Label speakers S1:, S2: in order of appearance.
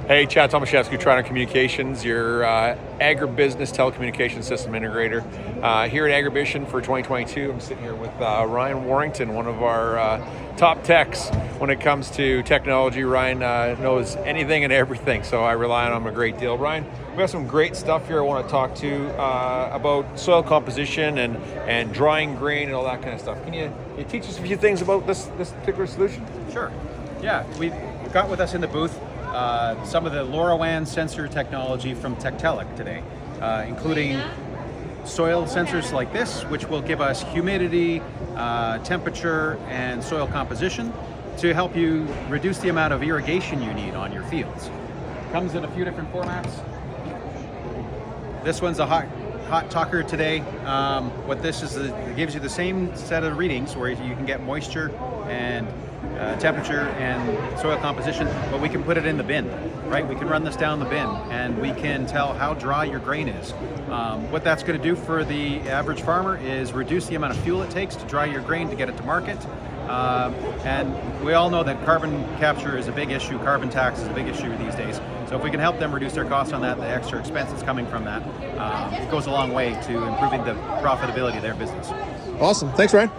S1: Hey, Chad Tomaszewski, Toronto Communications, your agribusiness telecommunications system integrator. Here at Agribition for 2022, I'm sitting here with Ryan Warrington, one of our top techs when it comes to technology. Ryan knows anything and everything, so I rely on him a great deal. Ryan, we have some great stuff here I want to talk to about soil composition and drying grain and all that kind of stuff. Can you teach us a few things about this particular solution?
S2: Sure. Yeah, we've got with us in the booth some of the LoRaWAN sensor technology from TEKTELIC today, including soil sensors like this, which will give us humidity, temperature, and soil composition to help you reduce the amount of irrigation you need on your fields. Comes in a few different formats. This one's a hot talker today. What this is, it gives you the same set of readings where you can get moisture and temperature and soil composition, but we can put it in the bin, right? We can run this down the bin and we can tell how dry your grain is. What that's going to do for the average farmer is reduce the amount of fuel it takes to dry your grain to get it to market. And we all know that carbon capture is a big issue, carbon tax is a big issue these days. So if we can help them reduce their costs on that, the extra expenses coming from that, it goes a long way to improving the profitability of their business.
S3: Awesome. Thanks, Ryan.